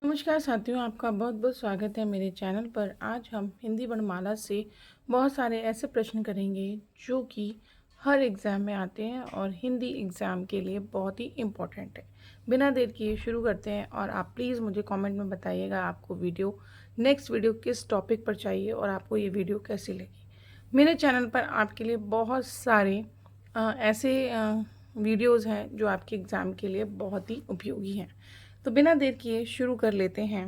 नमस्कार साथियों, आपका बहुत बहुत स्वागत है मेरे चैनल पर। आज हम हिंदी वर्णमाला से बहुत सारे ऐसे प्रश्न करेंगे जो कि हर एग्ज़ाम में आते हैं और हिंदी एग्ज़ाम के लिए बहुत ही इम्पोर्टेंट है। बिना देर किए शुरू करते हैं और आप प्लीज़ मुझे कमेंट में बताइएगा आपको नेक्स्ट वीडियो किस टॉपिक पर चाहिए और आपको ये वीडियो कैसी लगी। मेरे चैनल पर आपके लिए बहुत सारे ऐसे वीडियोज़ हैं जो आपके एग्ज़ाम के लिए बहुत ही उपयोगी हैं। तो बिना देर किए शुरू कर लेते हैं।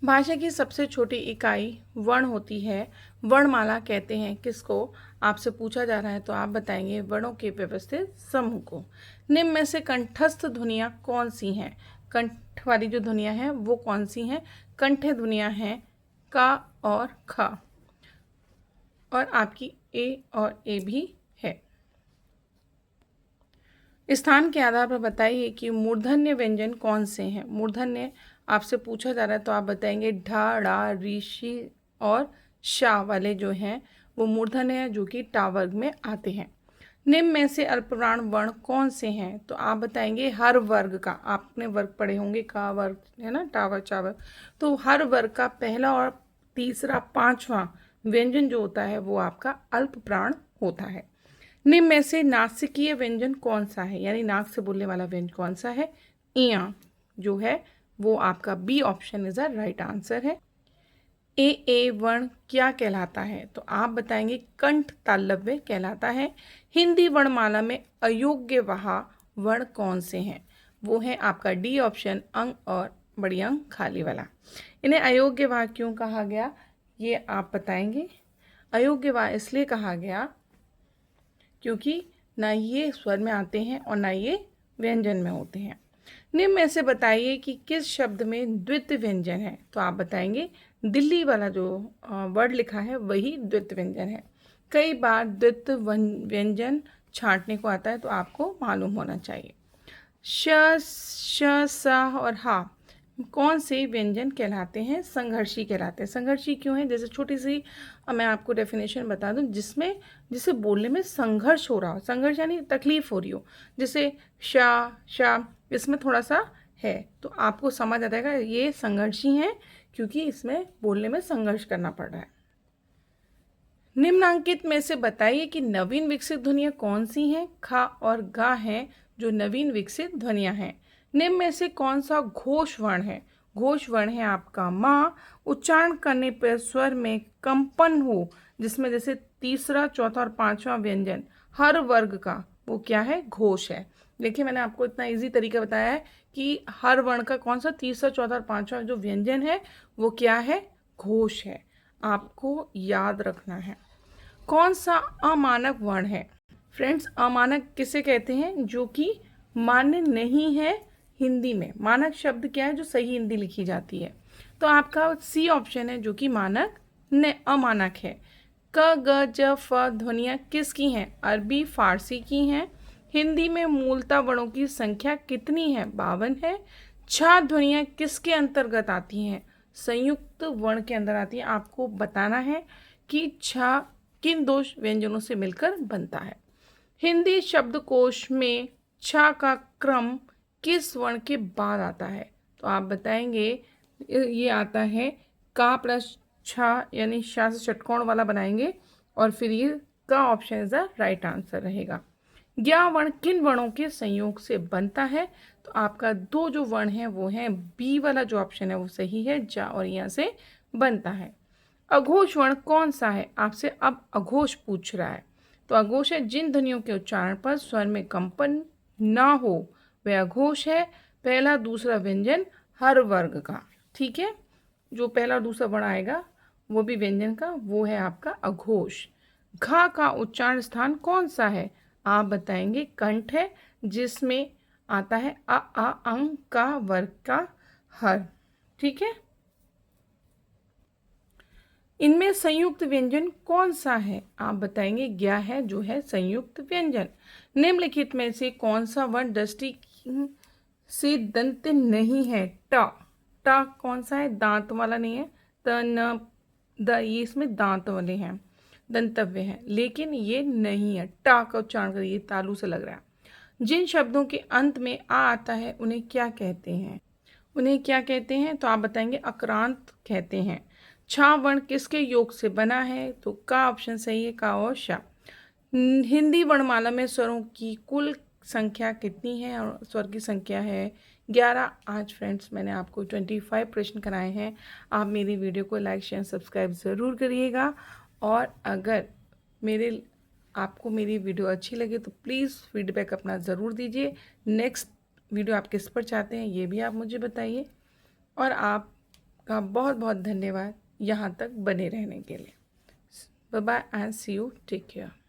भाषा की सबसे छोटी इकाई वर्ण होती है। वर्णमाला कहते हैं किसको? आपसे पूछा जा रहा है तो आप बताएंगे वर्णों के व्यवस्थित समूह को। निम्न में से कंठस्थ ध्वनियाँ कौन सी हैं? कंठ वाली जो ध्वनियाँ हैं वो कौन सी हैं? कंठे ध्वनियाँ हैं का और ख, और आपकी ए और ए भी है। स्थान के आधार पर बताइए कि मूर्धन्य व्यंजन कौन से हैं। मूर्धन्य आपसे पूछा जा रहा है तो आप बताएंगे ढा, ड़ा, ऋषि और शा वाले जो हैं वो मूर्धन्य हैं जो कि टा वर्ग में आते हैं। निम्न में से अल्पप्राण वर्ण कौन से हैं? तो आप बताएंगे हर वर्ग का। आपने वर्ग पढ़े होंगे, का वर्ग है ना, टा वर्ग, चा वर्ग। तो हर वर्ग का पहला और तीसरा पांचवा व्यंजन जो होता है वो आपका अल्पप्राण होता है। निम्न में से नासिकीय व्यंजन कौन सा है, यानी नाक से बोलने वाला व्यंजन कौन सा है? इया जो है वो आपका B option is a right answer है। ए वर्ण क्या कहलाता है? तो आप बताएंगे कंठ तालव्य कहलाता है। हिंदी वर्णमाला में अयोग्य वहा वर्ण कौन से हैं? वो है आपका डी ऑप्शन, अंग और बड़ी अंग खाली वाला। इन्हें अयोग्य वहा क्यों कहा गया ये आप बताएंगे। अयोग्य वहा इसलिए कहा गया क्योंकि ना ये स्वर में आते हैं और ना ये व्यंजन में होते हैं। निम्न में से बताइए कि किस शब्द में द्वित्व व्यंजन है? तो आप बताएंगे दिल्ली वाला जो वर्ड लिखा है वही द्वित्व व्यंजन है। कई बार द्वित्व व्यंजन छांटने को आता है तो आपको मालूम होना चाहिए। श, श, स और हा कौन से व्यंजन कहलाते हैं? संघर्षी कहलाते हैं। संघर्षी क्यों है? जैसे छोटी सी मैं आपको डेफिनेशन बता दूं, जिसे बोलने में संघर्ष हो रहा हो। संघर्ष यानी तकलीफ हो रही हो। जैसे शा इसमें थोड़ा सा है तो आपको समझ आ जाएगा ये संघर्षी हैं क्योंकि इसमें बोलने में संघर्ष करना पड़ रहा है। निम्नांकित में से बताइए कि नवीन विकसित ध्वनियाँ कौन सी हैं? खा और गा हैं जो नवीन विकसित ध्वनियाँ हैं। निम्न में से कौन सा घोष वर्ण है? घोष वर्ण है आपका माँ। उच्चारण करने पर स्वर में कंपन हो, जिसमें जैसे तीसरा, चौथा और पांचवा व्यंजन हर वर्ग का, वो क्या है? घोष है। देखिए मैंने आपको इतना इजी तरीका बताया है कि हर वर्ण का कौन सा तीसरा, चौथा और पांचवा जो व्यंजन है वो क्या है? घोष है। आपको याद रखना है। कौन सा अमानक वर्ण है? फ्रेंड्स, अमानक किसे कहते हैं? जो कि मान्य नहीं है हिंदी में। मानक शब्द क्या है? जो सही हिंदी लिखी जाती है। तो आपका सी ऑप्शन है जो कि मानक ने अमानक है। क, ग, ज, फ ध्वनियाँ किसकी हैं? अरबी फारसी की हैं। हिंदी में मूलतः वर्णों की संख्या कितनी है? 52 है। छा ध्वनियाँ किसके अंतर्गत आती हैं? संयुक्त वर्ण के अंदर आती है। आपको बताना है कि छा किन दो व्यंजनों से मिलकर बनता है। हिंदी शब्दकोश में छा का क्रम किस वर्ण के बाद आता है? तो आप बताएंगे ये आता है का प्लस छा, यानी शा से षटकोण वाला बनाएंगे और फिर ये का option is the right answer रहेगा। ज्ञा वर्ण किन वर्णों के संयोग से बनता है? तो आपका दो जो वर्ण हैं वो हैं बी वाला जो ऑप्शन है वो सही है, जा और यहाँ से बनता है। अघोष वर्ण कौन सा है? आपसे अब अघोष पूछ रहा है। तो अघोष है जिन ध्वनियों के उच्चारण पर स्वर में कंपन ना हो वह अघोष है। पहला दूसरा व्यंजन हर वर्ग का, ठीक है, जो पहला और दूसरा वर्ण आएगा वो भी व्यंजन का, वो है आपका अघोष। घा का उच्चारण स्थान कौन सा है? आप बताएंगे कंठ है, जिसमें आता है आ अंग का वर्ग का हर, ठीक है। इनमें संयुक्त व्यंजन कौन सा है? आप बताएंगे ज्ञा है जो है संयुक्त व्यंजन। निम्नलिखित में से कौन सा वर्ण दृष्टि से दंत नहीं है? ट, ट कौन सा है? दांत वाला नहीं है। त, न, द ये इसमें दांत वाले हैं, दंतव्य है, लेकिन ये नहीं है। टा का उच्चारण करिए, तालू से लग रहा है। जिन शब्दों के अंत में आ आता है उन्हें क्या कहते हैं? उन्हें क्या कहते हैं? तो आप बताएंगे अक्रांत कहते हैं। छा वर्ण किसके योग से बना है? तो का ऑप्शन सही है, का और शा। हिंदी वर्णमाला में स्वरों की कुल संख्या कितनी है? और स्वर की संख्या है 11। आज फ्रेंड्स मैंने आपको 25 प्रश्न कराए हैं। आप मेरी वीडियो को लाइक शेयर सब्सक्राइब ज़रूर करिएगा। और अगर मेरे आपको मेरी वीडियो अच्छी लगे तो प्लीज़ फीडबैक अपना ज़रूर दीजिए। नेक्स्ट वीडियो आप किस पर चाहते हैं ये भी आप मुझे बताइए। और आपका बहुत बहुत धन्यवाद यहाँ तक बने रहने के लिए। Bye bye and see you, take care.